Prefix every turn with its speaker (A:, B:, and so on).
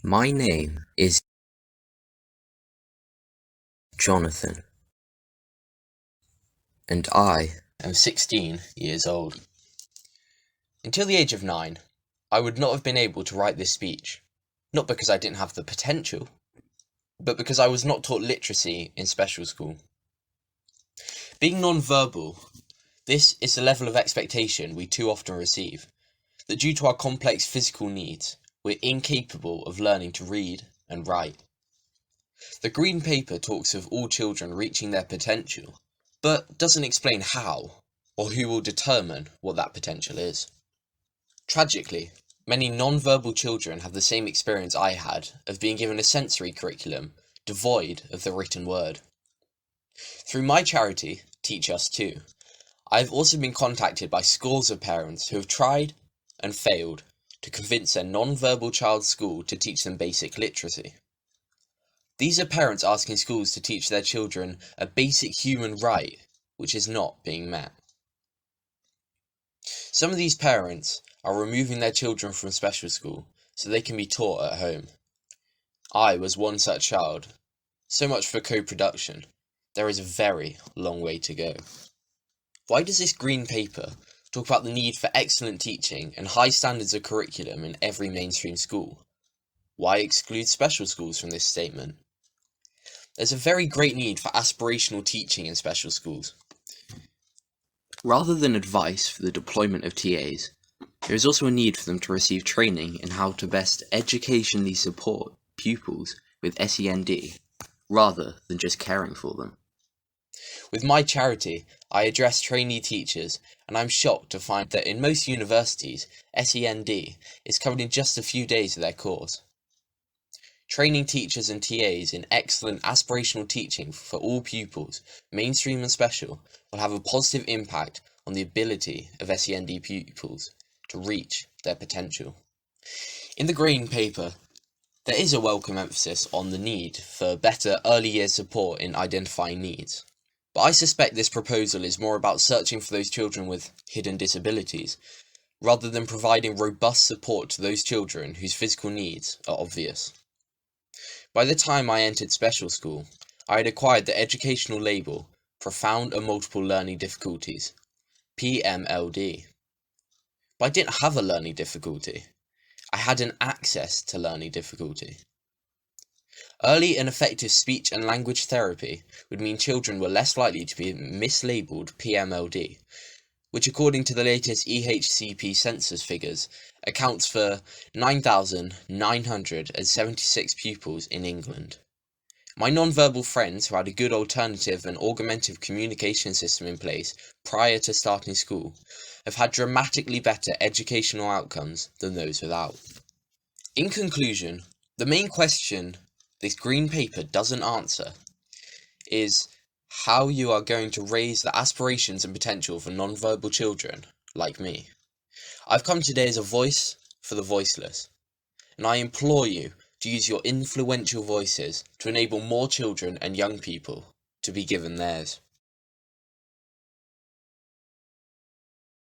A: My name is Jonathan, and I am 16 years old. Until the age of 9, I would not have been able to write this speech, not because I didn't have the potential, but because I was not taught literacy in special school. Being non-verbal, this is the level of expectation we too often receive, that due to our complex physical needs, we're incapable of learning to read and write. The Green Paper talks of all children reaching their potential, but doesn't explain how, or who will determine what that potential is. Tragically, many non-verbal children have the same experience I had of being given a sensory curriculum devoid of the written word. Through my charity, Teach Us Too, I have also been contacted by scores of parents who have tried and failed to convince their non-verbal child's school to teach them basic literacy. These are parents asking schools to teach their children a basic human right which is not being met. Some of these parents are removing their children from special school so they can be taught at home. I was one such child. So much for co-production. There is a very long way to go. Why does this Green Paper talk about the need for excellent teaching and high standards of curriculum in every mainstream school? Why exclude special schools from this statement? There's a very great need for aspirational teaching in special schools. Rather than advice for the deployment of TAs, there is also a need for them to receive training in how to best educationally support pupils with SEND, rather than just caring for them. With my charity, I address trainee teachers, and I'm shocked to find that in most universities, SEND is covered in just a few days of their course. Training teachers and TAs in excellent aspirational teaching for all pupils, mainstream and special, will have a positive impact on the ability of SEND pupils to reach their potential. In the Green Paper, there is a welcome emphasis on the need for better early years support in identifying needs. But I suspect this proposal is more about searching for those children with hidden disabilities, rather than providing robust support to those children whose physical needs are obvious. By the time I entered special school, I had acquired the educational label Profound and Multiple Learning Difficulties, PMLD. But I didn't have a learning difficulty. I had an access to learning difficulty. Early and effective speech and language therapy would mean children were less likely to be mislabeled PMLD, which according to the latest EHCP census figures accounts for 9,976 pupils in England. My non-verbal friends who had a good alternative and augmentative communication system in place prior to starting school have had dramatically better educational outcomes than those without. In conclusion, the main question this Green Paper doesn't answer is how you are going to raise the aspirations and potential for non-verbal children like me. I've come today as a voice for the voiceless, and I implore you to use your influential voices to enable more children and young people to be given theirs.